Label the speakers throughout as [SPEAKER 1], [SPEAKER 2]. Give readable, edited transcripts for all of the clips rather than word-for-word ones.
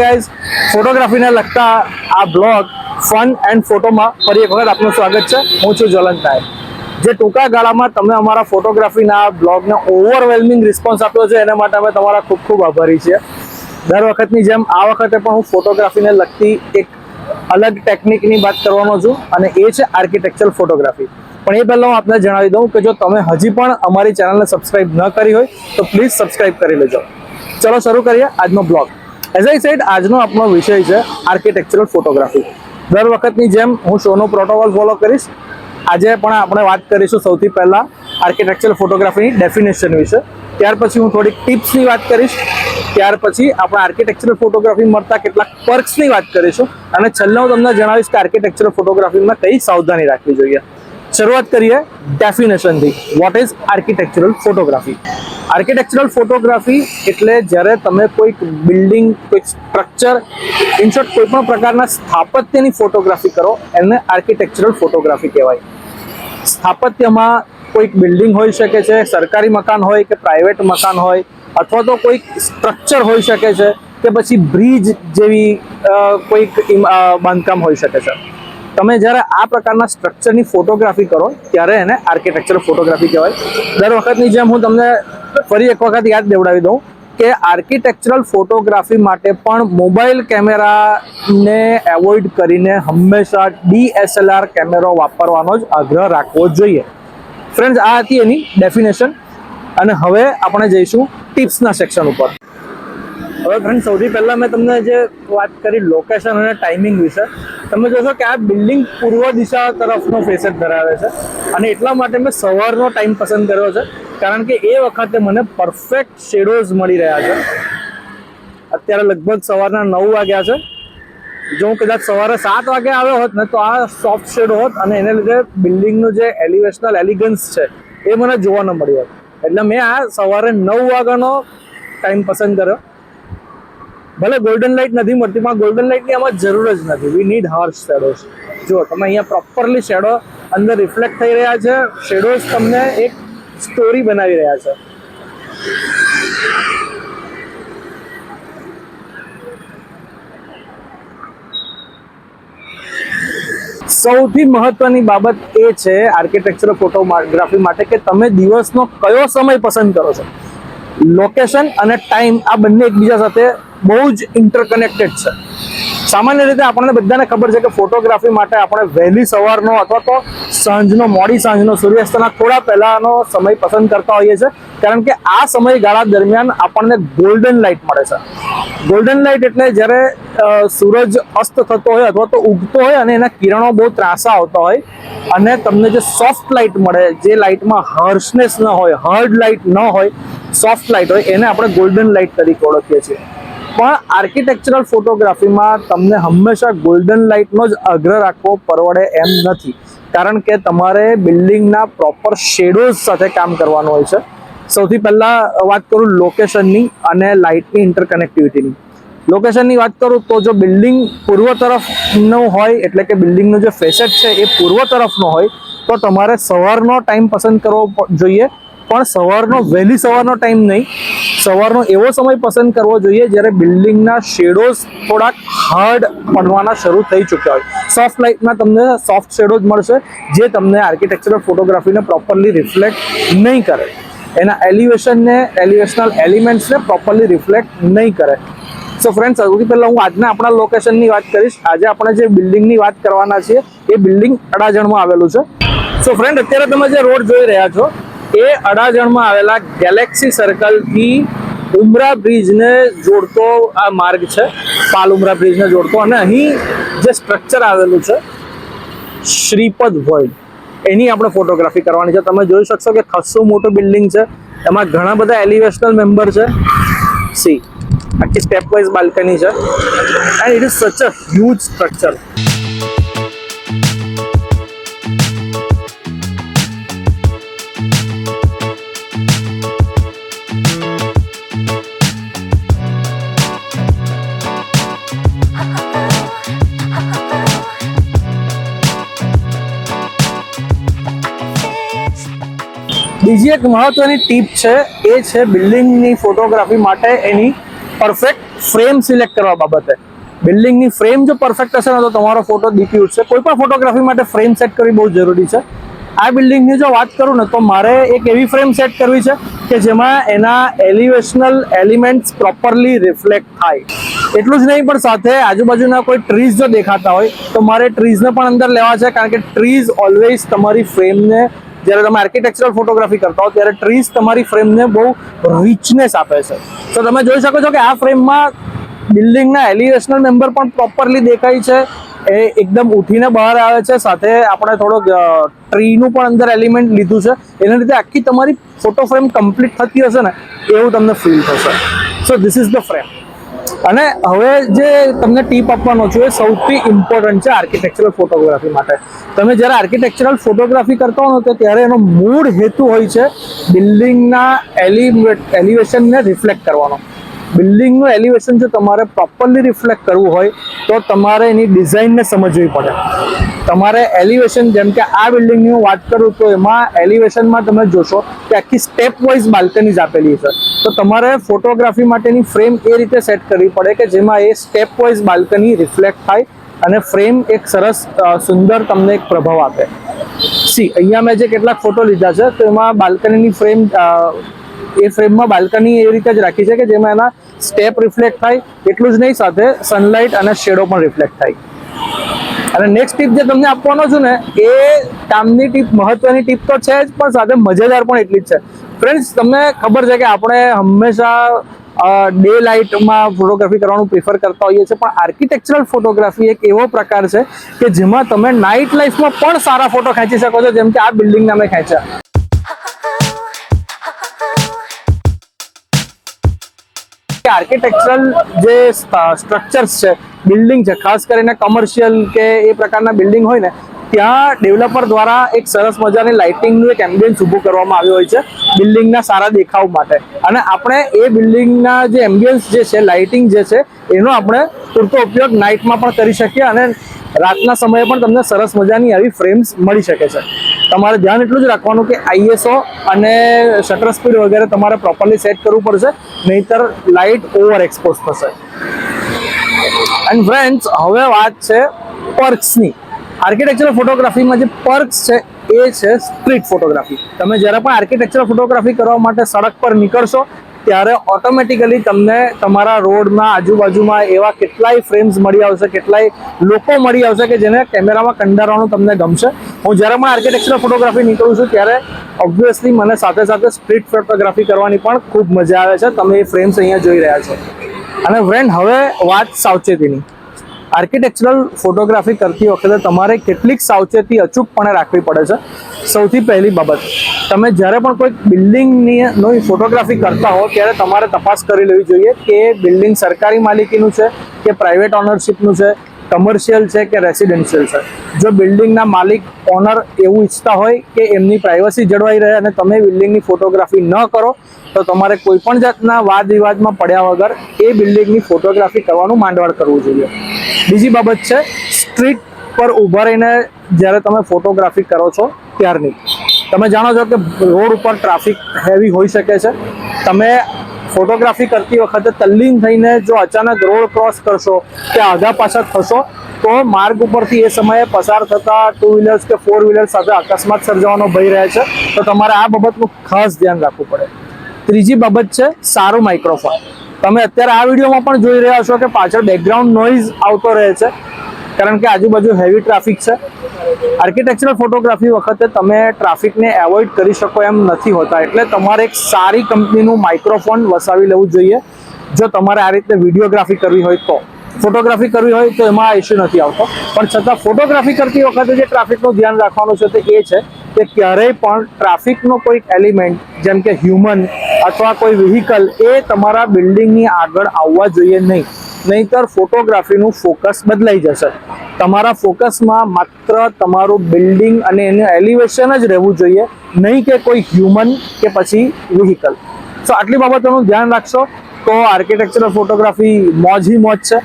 [SPEAKER 1] Guys, ફોટોગ્રાફીને લગતા આ blog fun and ફોટોમાં ફરી એક વખત આપનું સ્વાગત છે. હું છું જ્વલંત નાયક. જે ટૂંકા ગાળામાં તમે અમારા ફોટોગ્રાફીના બ્લોગને ઓવરવેલ્મિંગ રિસ્પોન્સ આપ્યો છે એના માટે અમે તમારા ખૂબ ખૂબ આભારી છીએ. દર વખતની જેમ આ વખતે પણ હું ફોટોગ્રાફીને લગતી એક અલગ ટેકનિકની વાત કરવાનો છું અને એ છે આર્કિટેક્ચરલ ફોટોગ્રાફી. પણ એ પહેલાં હું આપને જણાવી દઉં કે જો તમે હજી પણ અમારી ચેનલને સબસ્ક્રાઇબ ન કરી હોય તો પ્લીઝ સબસ્ક્રાઇબ કરી લેજો. ચલો શરૂ કરીએ આજનો બ્લોગ. એઝ આઈ સેડ, આજનો આપણો વિષય છે આર્કિટેક્ચરલ ફોટોગ્રાફી. દર વખતની જેમ હું શોનો પ્રોટોકોલ ફોલો કરીશ. આજે પણ આપણે વાત કરીશું સૌથી પહેલાં આર્કિટેક્ચરલ ફોટોગ્રાફીની ડેફિનેશન વિશે. ત્યાર પછી હું થોડીક ટિપ્સની વાત કરીશ. ત્યાર પછી આપણે આર્કિટેક્ચરલ ફોટોગ્રાફી મળતા કેટલાક પર્ક્સની વાત કરીશું અને છેલ્લે હું તમને જણાવીશ કે આર્કિટેક્ચરલ ફોટોગ્રાફીમાં કઈ સાવધાની રાખવી જોઈએ. શરૂઆત કરીએ ડેફિનેશનથી. What is architectural photography? Architectural photography એટલે જ્યારે તમે કોઈક બિલ્ડિંગ, કોઈક સ્ટ્રક્ચર, ઇન શોર્ટ કોઈ પણ પ્રકારના સ્થાપત્યની ફોટોગ્રાફી કરો એને આર્કિટેક્ચરલ ફોટોગ્રાફી કહેવાય. સ્થાપત્યમાં કોઈક બિલ્ડિંગ હોઈ શકે છે, સરકારી મકાન હોય કે પ્રાઇવેટ મકાન હોય, અથવા તો કોઈક સ્ટ્રક્ચર હોઈ શકે છે કે પછી બ્રિજ જેવી કોઈક બાંધકામ હોઈ શકે છે. તમે જ્યારે આ પ્રકારના સ્ટ્રક્ચરની ફોટોગ્રાફી કરો ત્યારે એને આર્કિટેક્ચરલ ફોટોગ્રાફી કહેવાય. દર વખતની જેમ હું તમને ફરી એક વખત યાદ દેવડાવી દઉં કે આર્કિટેક્ચરલ ફોટોગ્રાફી માટે પણ મોબાઈલ કેમેરાને એવોઇડ કરીને હંમેશા DSLR કેમેરો વાપરવાનો જ આગ્રહ રાખવો જોઈએ. ફ્રેન્ડ્સ, આ હતી એની ડેફિનેશન અને હવે આપણે જઈશું ટિપ્સના સેક્શન ઉપર. હવે ફ્રેન્ડ, સૌથી પહેલાં મેં તમને જે વાત કરી લોકેશન અને ટાઈમિંગ વિશે, તમે જોશો કે આ બિલ્ડિંગ પૂર્વ દિશા તરફનો ફેસેટ ધરાવે છે અને એટલા માટે મેં સવારનો ટાઈમ પસંદ કર્યો છે કારણ કે એ વખતે મને પરફેક્ટ શેડોઝ મળી રહ્યા છે. અત્યારે લગભગ સવારના 9 વાગ્યા છે. જો હું કદાચ સવારે 7 વાગે આવ્યો હોત ને તો આ સોફ્ટ શેડો હોત અને એને લીધે બિલ્ડિંગનું જે એલિવેશનલ એલિગન્સ છે એ મને જોવા ન મળ્યું હોત. એટલે મેં આ સવારે 9 વાગ્યાનો ટાઈમ પસંદ કર્યો. ભલે ગોલ્ડન લાઇટ નથી મળતી, પણ ગોલ્ડન લાઇટની આમાં જરૂર જ નથી. We need harsh shadows. જો તમે અહીંયા પ્રોપરલી શેડો અંદર રિફ્લેક્ટ થઈ રહ્યા છે. શેડોઝ તમને એક સ્ટોરી બનાવી રહ્યા છે. સૌથી મહત્વની બાબત એ છે આર્કિટેક્ચરલ ફોટોગ્રાફી માટે કે તમે દિવસનો કયો સમય પસંદ કરો છો. લોકેશન અને ટાઈમ આ બંને એકબીજા સાથે બહુ જ ઇન્ટરકનેક્ટેડ છે. સામાન્ય રીતે આપણને બધાને ખબર છે કે ફોટોગ્રાફી માટે આપણે વહેલી સવારનો અથવા તો સાંજનો, મોડી સાંજનો, સૂર્યાસ્તના થોડા પહેલાનો સમય પસંદ કરતા હોઈએ છીએ કારણ કે આ સમયગાળા દરમિયાન આપણને ગોલ્ડન લાઇટ મળે છે. ગોલ્ડન લાઇટ એટલે જ્યારે સૂરજ અસ્ત થતો હોય અથવા તો ઉગતો હોય અને એના કિરણો બહુ ત્રાસા આવતા હોય અને તમને જે સોફ્ટ લાઇટ મળે, જે લાઇટમાં હાર્શનેસ ન હોય, હાર્ડ લાઇટ ન હોય, સોફ્ટ લાઇટ હોય, એને આપણે ગોલ્ડન લાઇટ તરીકે ઓળખીએ છીએ. પણ આર્કિટેક્ચરલ ફોટોગ્રાફીમાં તમને હંમેશા ગોલ્ડન લાઇટનો જ આગ્રહ રાખવો પરવડે એમ નથી કારણ કે તમારે બિલ્ડિંગના પ્રોપર શેડોઝ સાથે કામ કરવાનું હોય છે. સૌથી પહેલાં વાત કરું લોકેશનની અને લાઇટની ઇન્ટરકનેક્ટિવિટીની. લોકેશનની વાત કરું તો જો બિલ્ડિંગ પૂર્વ તરફનું હોય એટલે કે બિલ્ડિંગનો જે ફેસેટ છે એ પૂર્વ તરફનો હોય તો તમારે સવારનો ટાઈમ પસંદ કરવો જોઈએ. પણ સવારનો, વહેલી સવારનો ટાઈમ નહીં, સવારનો એવો સમય પસંદ કરવો જોઈએ જ્યારે બિલ્ડિંગના શેડોઝ થોડાક હાર્ડ પડવાના શરૂ થઈ ચૂક્યા હોય. સોફ્ટ લાઇટમાં તમને સોફ્ટ શેડોઝ મળશે જે તમને આર્કિટેક્ચરલ ફોટોગ્રાફીને પ્રોપરલી રિફ્લેક્ટ નહીં કરે, એના એલિવેશનને, એલિવેશનલ એલિમેન્ટ્સને પ્રોપરલી રિફ્લેક્ટ નહીં કરે. સો ફ્રેન્ડ, સૌથી પહેલાં હું આજના આપણા લોકેશનની વાત કરીશ. આજે આપણે જે બિલ્ડિંગની વાત કરવાના છીએ એ બિલ્ડિંગ અડાજણમાં આવેલું છે. સો ફ્રેન્ડ, અત્યારે તમે જે રોડ જોઈ રહ્યા છો એ અડાજણમાં આવેલા ગેલેક્સી સર્કલથી ઉમરા બ્રિજને જોડતો આ માર્ગ છે. પાલ ઉમરા બ્રિજને જોડતો. અને અહીં જે સ્ટ્રક્ચર આવેલું છે શ્રીપદ વર્લ્ડ, એની આપણે ફોટોગ્રાફી કરવાની છે. તમે જોઈ શકશો કે ખાસું મોટું બિલ્ડિંગ છે. એમાં ઘણા બધા એલિવેશનલ મેમ્બર છે. સી, આખી સ્ટેપ વાઇઝ બાલ્કની છે એન્ડ ઇટ ઇઝ સચ અ હ્યુજ સ્ટ્રક્ચર. બીજી એક મહત્વની ટીપ છે એ છે બિલ્ડિંગની ફોટોગ્રાફી માટે એની પરફેક્ટ ફ્રેમ સિલેક્ટ કરવા બાબતે. બિલ્ડિંગની ફ્રેમ જો પરફેક્ટ હશે ને તો તમારો ફોટો દીપી ઉઠશે. કોઈ પણ ફોટોગ્રાફી માટે ફ્રેમ સેટ કરવી બહુ જરૂરી છે. આ બિલ્ડિંગની જો વાત કરું ને તો મારે એક એવી ફ્રેમ સેટ કરવી છે કે જેમાં એના એલિવેશનલ એલિમેન્ટ્સ પ્રોપરલી રિફ્લેક્ટ થાય. એટલું જ નહીં પણ સાથે આજુબાજુના કોઈ ટ્રીઝ જો દેખાતા હોય તો મારે ટ્રીઝને પણ અંદર લેવા છે, કારણ કે ટ્રીઝ ઓલવેઝ તમારી ફ્રેમને, જ્યારે તમે આર્કિટેક્ચરલ ફોટોગ્રાફી કરતા હો ત્યારે ટ્રીઝ તમારી ફ્રેમને બહુ રિચનેસ આપે છે. તો તમે જોઈ શકો છો કે આ ફ્રેમમાં બિલ્ડિંગના એલિવેશનલ મેમ્બર પણ પ્રોપરલી દેખાય છે, એ એકદમ ઉઠીને બહાર આવે છે. સાથે આપણે થોડોક ટ્રીનું પણ અંદર એલિમેન્ટ લીધું છે, એના લીધે આખી તમારી ફોટો ફ્રેમ કમ્પ્લીટ થતી હશે ને એવું તમને ફીલ થશે. So this is the frame. અને હવે જે તમને ટીપ આપવાનો છું એ સૌથી ઇમ્પોર્ટન્ટ છે આર્કિટેક્ચરલ ફોટોગ્રાફી માટે. તમે જ્યારે આર્કિટેક્ચરલ ફોટોગ્રાફી કરતા હો તો ત્યારે એનો મૂળ હેતુ હોય છે બિલ્ડિંગના એલિવેશનને રિફ્લેક્ટ કરવાનો. બિલ્ડિંગનું એલિવેશન જો તમારે પ્રોપરલી રિફ્લેક્ટ કરવું હોય તો તમારે એની ડિઝાઇનને સમજવી પડે. તમારે એલિવેશન, જેમ કે આ બિલ્ડિંગની હું વાત કરું તો એમાં એલિવેશનમાં તમે જોશો કે આખી સ્ટેપ વાઇઝ બાલ્કનીઝ આપેલી છે. તો તમારે ફોટોગ્રાફી માટેની ફ્રેમ એ રીતે સેટ કરવી પડે કે જેમાં એ સ્ટેપ વાઇઝ બાલ્કની રિફ્લેક્ટ થાય અને ફ્રેમ એક સરસ સુંદર તમને એક પ્રભાવ આપે. અહીંયા મેં જે કેટલાક ફોટો લીધા છે તો એમાં બાલ્કનીની ફ્રેમ, એ ફ્રેમમાં બાલ્કની એવી રીતે જ રાખી છે કે જેમાં એના સ્ટેપ રિફ્લેક્ટ થાય. એટલું જ નહીં, સાથે સનલાઇટ અને શેડો પણ રિફ્લેક્ટ થાય. અને નેક્સ્ટ ટીપ જે તમને આપવાનો છું ને એ કામની ટીપ, મહત્વની ટીપ તો છે જ, પણ સાથે મજેદાર પણ એટલી જ છે. ફ્રેન્ડ્સ, તમને ખબર છે કે આપણે હંમેશા ડે લાઇટમાં ફોટોગ્રાફી કરવાનું પ્રિફર કરતા હોઈએ છીએ, પણ આર્કિટેક્ચરલ ફોટોગ્રાફી એક એવો પ્રકાર છે કે જેમાં તમે નાઇટ લાઈફમાં પણ સારા ફોટો ખેંચી શકો છો, જેમ કે આ બિલ્ડિંગના મેં ખેંચ્યા. આર્કિટેક્ચરલ જે સ્ટ્રક્ચર્સ છે, બિલ્ડિંગ છે, ખાસ કરીને કમર્શિયલ કે એ પ્રકારના બિલ્ડિંગ હોય ને ત્યાં ડેવલપર દ્વારા એક સરસ મજાની લાઇટિંગનું એક એમ્બિયન્સ ઊભું કરવામાં આવ્યું હોય છે બિલ્ડિંગના સારા દેખાવ માટે. અને આપણે એ બિલ્ડિંગના જે એમ્બિયન્સ જે છે, લાઇટિંગ જે છે, એનો આપણે પૂરતો ઉપયોગ નાઇટમાં પણ કરી શકીએ અને રાતના સમયે પણ તમને સરસ મજાની આવી ફ્રેમ્સ મળી શકે છે. તમારે ધ્યાન એટલું જ રાખવાનું કે ISO અને શટર સ્પીડ વગેરે તમારે પ્રોપરલી સેટ કરવું પડશે, નહીતર લાઇટ ઓવર એક્સપોઝ થશે. એન્ડ ફ્રેન્ડ્સ, હવે વાત છે પર્ક્સની. આર્કિટેક્ચરલ ફોટોગ્રાફીમાં જે પર્ક્સ છે એ છે સ્ટ્રીટ ફોટોગ્રાફી. તમે જ્યારે પણ આર્કિટેક્ચરલ ફોટોગ્રાફી કરવા માટે સડક પર નીકળશો ત્યારે ઓટોમેટિકલી તમને તમારા રોડના આજુબાજુમાં એવા કેટલાય ફ્રેમ્સ મળી આવશે, કેટલાય લોકો મળી આવશે કે જેને કેમેરામાં કંડારવાનું તમને ગમશે. હું જ્યારે પણ આર્કિટેક્ચરલ ફોટોગ્રાફી નીકળું છું ત્યારે ઓબ્વિયસલી મને સાથે સાથે સ્ટ્રીટ ફોટોગ્રાફી કરવાની પણ ખૂબ મજા આવે છે. તમે એ ફ્રેમ્સ અહીંયા જોઈ રહ્યા છો. અને ફ્રેન્ડ, હવે વાત સાવચેતીની. આર્કિટેક્ચરલ ફોટોગ્રાફી કરતી વખતે તમારે કેટલીક સાવચેતી અચૂકપણે રાખવી પડે છે. સૌથી પહેલી બાબત, તમે જ્યારે પણ કોઈ બિલ્ડિંગની ફોટોગ્રાફી કરતા હો ત્યારે તમારે તપાસ કરી લેવી જોઈએ કે બિલ્ડિંગ સરકારી માલિકીનું છે કે પ્રાઇવેટ ઓનરશિપનું છે, કમર્શિયલ છે કે રેસિડેન્શિયલ છે. જો બિલ્ડિંગના માલિક, ઓનર એવું ઈચ્છતા હોય કે એમની પ્રાઇવસી જળવાઈ રહે અને તમે બિલ્ડિંગની ફોટોગ્રાફી ન કરો તો તમારે કોઈ પણ જાતના વાદ વિવાદમાં પડ્યા વગર એ બિલ્ડિંગની ફોટોગ્રાફી કરવાનું માંડવાળ કરવું જોઈએ. બીજી બાબત છે સ્ટ્રીટ પર ઊભા રહીને જ્યારે તમે ફોટોગ્રાફી કરો છો ત્યારની. તમે જાણો છો કે રોડ ઉપર ટ્રાફિક હેવી હોઈ શકે છે. તમે ફોટોગ્રાફી કરતી વખતે તલ્લીન થઈને જો અચાનક રોડ ક્રોસ કરશો કે આઘા પાછા થશો તો માર્ગ ઉપરથી એ સમયે પસાર થતા 2 વ્હીલર્સ કે 4 વ્હીલર્સ સાથે અકસ્માત સર્જવાનો ભય રહે છે. તો તમારે આ બાબતનું ખાસ ધ્યાન રાખવું પડે. ત્રીજી બાબત છે સારું માઇક્રોફોન. તમે અત્યારે આ વિડીયોમાં પણ જોઈ રહ્યા છો કે પાછળ બેકગ્રાઉન્ડ નોઇઝ આવતો રહે છે, કારણ કે આજુબાજુ હેવી ટ્રાફિક છે. આર્કિટેક્ચરલ ફોટોગ્રાફી વખતે તમે ટ્રાફિકને એવોઇડ કરી શકો એમ નથી હોતા, એટલે તમારે એક સારી કંપનીનું માઇક્રોફોન વસાવી લેવું જોઈએ. જો તમારે આ રીતે વિડીયોગ્રાફી કરવી હોય તો. ફોટોગ્રાફી કરવી હોય તો એમાં ઇશ્યુ નથી આવતો, પણ છતાં ફોટોગ્રાફી કરતી વખતે જે ટ્રાફિકનું ધ્યાન રાખવાનું છે તે એ છે કે ક્યારેય પણ ટ્રાફિકનો કોઈક એલિમેન્ટ, જેમ કે હ્યુમન અથવા કોઈ વ્હીકલ, એ તમારા બિલ્ડિંગની આગળ આવવા જોઈએ નહીં. નહીતર ફોટોગ્રાફીનું ફોકસ બદલાઈ જશે. તમારા ફોકસમાં માત્ર તમારું બિલ્ડિંગ અને એનું એલિવેશન જ રહેવું જોઈએ, નહીં કે કોઈ હ્યુમન કે પછી વ્હીકલ. સો આટલી બાબતોનું ધ્યાન રાખશો તો આર્કિટેક્ચરલ ફોટોગ્રાફી મોજ હી મોજ છે.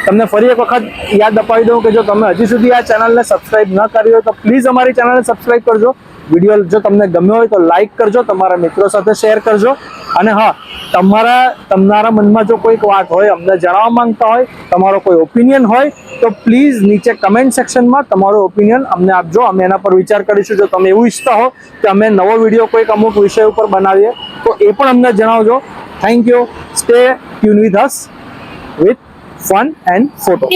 [SPEAKER 1] તમને ફરી એક વખત યાદ અપાવી દઉં કે જો તમે હજી સુધી આ ચેનલને સબસ્ક્રાઇબ ન કરી હોય તો પ્લીઝ અમારી ચેનલને સબસ્ક્રાઇબ કરજો, વિડીયો જો તમને ગમ્યો હોય તો લાઈક કરજો, તમારા મિત્રો સાથે શેર કરજો, અને હા, તમારા મનમાં જો કોઈક વાત હોય, અમને જણાવવા માંગતા હોય, તમારો કોઈ ઓપિનિયન હોય તો પ્લીઝ નીચે કમેન્ટ સેક્શનમાં તમારો ઓપિનિયન અમને આપજો. અમે એના પર વિચાર કરીશું. જો તમે એવું ઈચ્છતા હો કે અમે નવો વિડીયો કોઈક અમુક વિષય ઉપર બનાવીએ તો એ પણ અમને જણાવજો. Thank you. Stay tune with us with fun and photo.